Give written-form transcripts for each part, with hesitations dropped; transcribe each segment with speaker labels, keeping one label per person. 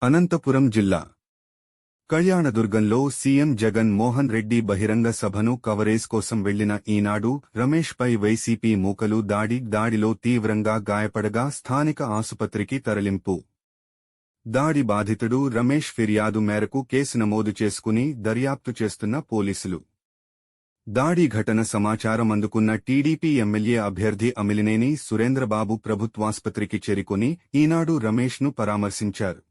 Speaker 1: అనంతపురం జిల్లా కళ్యాణదుర్గంలో సీఎం జగన్ మోహన్ రెడ్డి బహిరంగ సభను కవరేజ్ కోసం వెళ్లిన ఈనాడు రమేష్పై వైసీపీ మూకలు దాడిలో తీవ్రంగా గాయపడగా స్థానిక ఆసుపత్రికి తరలింపు. దాడి బాధితుడు రమేష్ ఫిర్యాదు మేరకు కేసు నమోదు చేసుకుని దర్యాప్తు చేస్తున్న పోలీసులు. దాడి ఘటన సమాచారం అందుకున్న టీడీపీ ఎమ్మెల్యే అభ్యర్థి అమిలినేని సురేంద్రబాబు ప్రభుత్వాసుపత్రికి చేరుకుని ఈనాడు రమేష్ను పరామర్శించారు.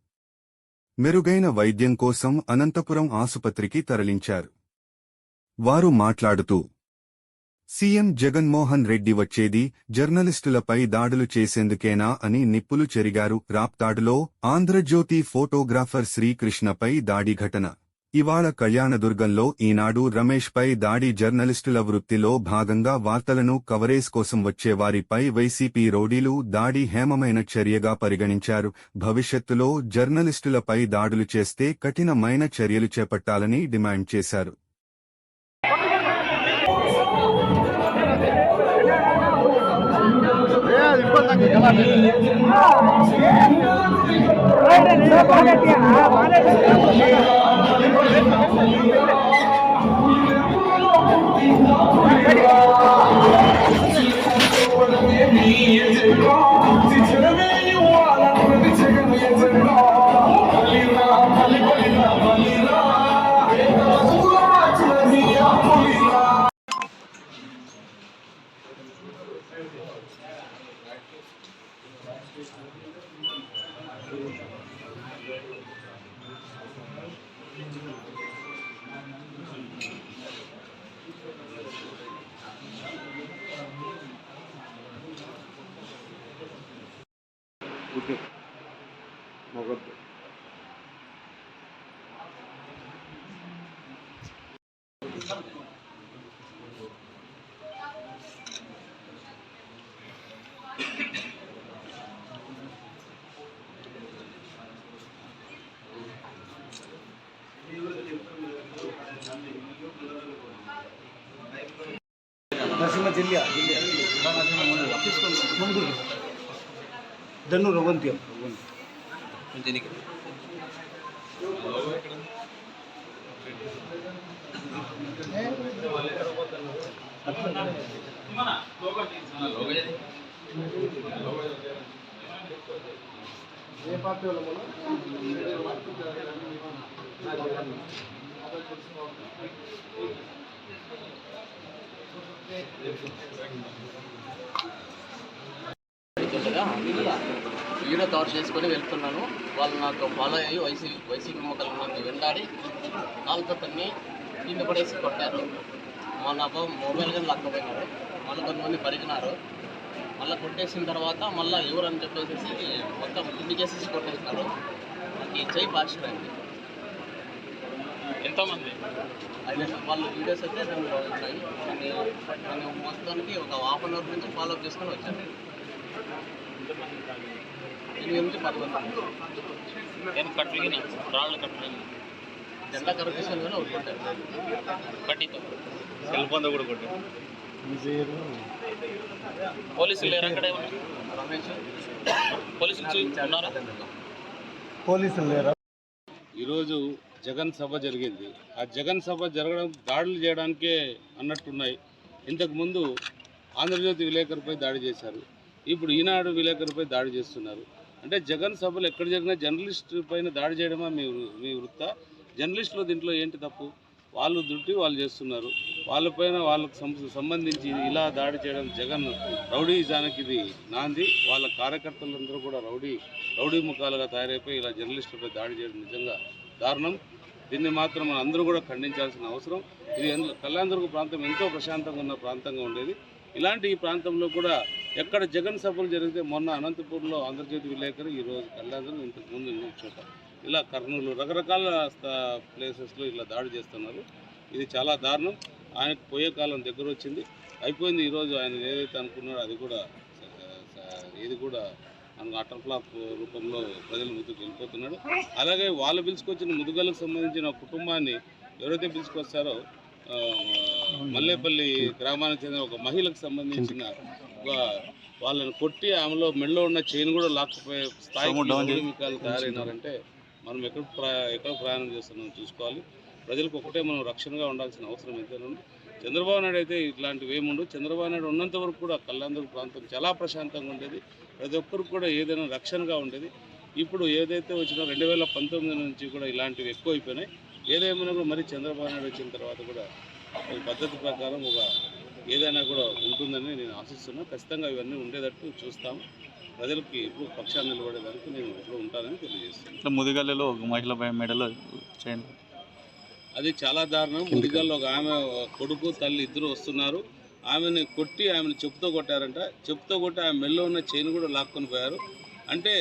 Speaker 1: మెరుగైన వైద్యం కోసం అనంతపురం ఆసుపత్రికి తరలించారు. వారు మాట్లాడుతూ, సీఎం జగన్మోహన్ రెడ్డి వచ్చేది జర్నలిస్టులపై దాడులు చేసేందుకేనా అని నిప్పులు చెరిగారు. రాప్తాడులో ఆంధ్రజ్యోతి ఫోటోగ్రాఫర్ శ్రీకృష్ణపై దాడి ఘటన ఇవాళ కళ్యాణదుర్గంలో ఈనాడు రమేష్పై దాడి. జర్నలిస్టుల వృత్తిలో భాగంగా వార్తలను కవరేజ్ కోసం వచ్చేవారిపై వైసీపీ రౌడీలు దాడి హేమమైన చర్యగా పరిగణించారు. భవిష్యత్తులో జర్నలిస్టులపై దాడులు చేస్తే కఠినమైన చర్యలు చేపట్టాలని డిమాండ్ చేశారు.
Speaker 2: నరసింహ జిల్లా దన్ను రవంతి ఏ పార్టీ వాళ్ళు
Speaker 3: వీడియో కవర్ చేసుకొని వెళ్తున్నాను. వాళ్ళు నాకు ఫాలో అయ్యి వైసీపీ మొక్కలు నన్ను వెంటాడి కాలుతో తన్ని కింద పడేసి కొట్టారు. మొన్న మొబైల్ కానీ లక్కపోయినారు. మళ్ళీ కొంతమంది పరిగినారు. మళ్ళీ కొట్టేసిన తర్వాత మళ్ళీ ఎవరని చెప్పేసి మొత్తం కిందికేసేసి కొట్టేసినారు. నాకు చెయ్యి పార్చిపోయింది. ఎంతోమంది వాళ్ళు వీడియోస్ అయితే రెండు ఉన్నాయి. నేను మొత్తానికి ఒక హాఫ్ అన్ అవర్ నుంచి ఫాలో అప్ చేసుకొని వచ్చాను. 8 నుంచి 10 మంది నేను కట్టలిగిన రాళ్ళు కట్టలిగిన జెండా కరకేషన్ కానీ ఒకటి కొట్టారు. కట్టితో సెల్ ఫోన్ కూడా కొట్టారు. పోలీసులు లేరు అక్కడే రమేష్
Speaker 2: పోలీసులు లేరా?
Speaker 4: ఈరోజు జగన్ సభ జరిగింది. ఆ జగన్ సభ జరగడం దాడులు చేయడానికే అన్నట్టున్నాయి. ఇంతకుముందు ఆంధ్రజ్యోతి విలేకరుపై దాడి చేశారు. ఇప్పుడు ఈనాడు విలేకరుపై దాడి చేస్తున్నారు. అంటే జగన్ సభలు ఎక్కడ జరిగినా జర్నలిస్టు పైన దాడి చేయడమా మీ వృత్తా? జర్నలిస్టులు దీంట్లో ఏంటి తప్పు? వాళ్ళు దుట్టి వాళ్ళు చేస్తున్నారు. వాళ్ళపైన వాళ్ళకు సంబంధించి ఇలా దాడి చేయడం జగన్ రౌడీజానికి ఇది నాంది. వాళ్ళ కార్యకర్తలందరూ కూడా రౌడీ ముఖాలుగా తయారైపోయి ఇలా జర్నలిస్టులపై దాడి చేయడం నిజంగా దారుణం. దీన్ని మాత్రం మనం అందరూ కూడా ఖండించాల్సిన అవసరం. ఇది కళ్యాణదుర్గ ప్రాంతం ఎంతో ప్రశాంతంగా ఉన్న ప్రాంతంగా ఉండేది. ఇలాంటి ఈ ప్రాంతంలో కూడా ఎక్కడ జగన్ సభలు జరిగితే మొన్న అనంతపూర్లో ఆంధ్రజ్యోతి విలేకరు, ఈరోజు కళ్యాణదుర్గం, ఇంతకుముందు ఇంకొక చోట ఇలా కర్నూలు రకరకాల ప్లేసెస్లో ఇలా దాడి చేస్తున్నారు. ఇది చాలా దారుణం. ఆయనకు పోయే కాలం దగ్గర వచ్చింది, అయిపోయింది. ఈరోజు ఆయన ఏదైతే అనుకున్నాడో అది కూడా మనకు అటర్ ఫ్లాప్ రూపంలో ప్రజల ముందుకు వెళ్ళిపోతున్నాడు. అలాగే వాళ్ళు పిలుచుకొచ్చిన ముదుగలకు సంబంధించిన కుటుంబాన్ని ఎవరైతే పిలుచుకొస్తారో మల్లేపల్లి గ్రామానికి చెందిన ఒక మహిళకు సంబంధించిన వాళ్ళని కొట్టి ఆమెలో మెడలో ఉన్న చైన్ కూడా లాక్కుపోయే స్థాయికి తయారైనారంటే మనం ఎక్కడ ప్రయాణం చేస్తున్నాం చూసుకోవాలి. ప్రజలకు ఒకటే మనం రక్షణగా ఉండాల్సిన అవసరం ఎంతైనా ఉంది. చంద్రబాబు నాయుడు అయితే ఇట్లాంటివి ఏముండవు. చంద్రబాబు నాయుడు ఉన్నంత వరకు కూడా కళ్యాణదుర్గ ప్రాంతం చాలా ప్రశాంతంగా ఉండేది. ప్రతి ఒక్కరికి కూడా ఏదైనా రక్షణగా ఉండేది. ఇప్పుడు ఏదైతే వచ్చినా 2019 నుంచి కూడా ఇలాంటివి ఎక్కువ అయిపోయినాయి. ఏదేమైనా కూడా మరి చంద్రబాబు నాయుడు వచ్చిన తర్వాత కూడా ఈ పద్ధతి ప్రకారం ఏదైనా కూడా ఉంటుందని నేను ఆశిస్తున్నా. ఖచ్చితంగా ఇవన్నీ ఉండేటట్టు చూస్తాము. ప్రజలకి ఇప్పుడు పక్షాన్ని నిలబడేదానికి నేను ఎప్పుడు ఉంటానని తెలియజేస్తాను.
Speaker 5: ముదిగల్లలో ఒక మహిళ మెడలో చైన్
Speaker 4: అది చాలా దారుణం. ముదిగల్లో ఒక ఆమె కొడుకు తల్లి ఇద్దరు వస్తున్నారు. ఆమెను కొట్టి ఆమెను చెప్పుతో కొట్టారంట. చెప్పుతో కొట్టి ఆమె మెల్లో ఉన్న చైన్ కూడా లాక్కొని పోయారు. అంటే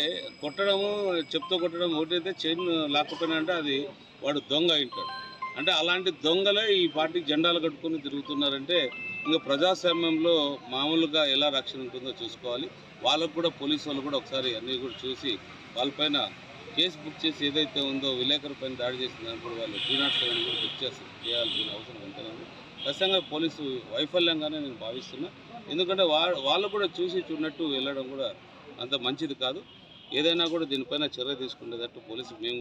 Speaker 4: కొట్టడము చెప్పుతో కొట్టడం ఒకటైతే చైన్ లాక్కపోయినా అంటే అది వాడు దొంగ అయింటాడు. అంటే అలాంటి దొంగలే ఈ పార్టీకి జెండాలు కట్టుకొని తిరుగుతున్నారంటే ఇంకా ప్రజాస్వామ్యంలో మామూలుగా ఎలా రక్షణ ఉంటుందో చూసుకోవాలి. వాళ్ళకు కూడా పోలీసు వాళ్ళు కూడా ఒకసారి అన్నీ కూడా చూసి వాళ్ళపైన కేసు బుక్ చేసి ఏదైతే ఉందో విలేకరు పైన దాడి చేసిన దానికి వాళ్ళు 307 కూడా బుక్ చేయాల్సిన అవసరం ఎంతైనా ఉంది. ఖచ్చితంగా పోలీసు వైఫల్యంగానే నేను భావిస్తున్నా. ఎందుకంటే వాళ్ళు కూడా చూసి చూడనట్టు వెళ్ళడం కూడా అంత మంచిది కాదు. ఏదైనా కూడా దీనిపైన చర్య తీసుకునేటట్టు పోలీసు మేము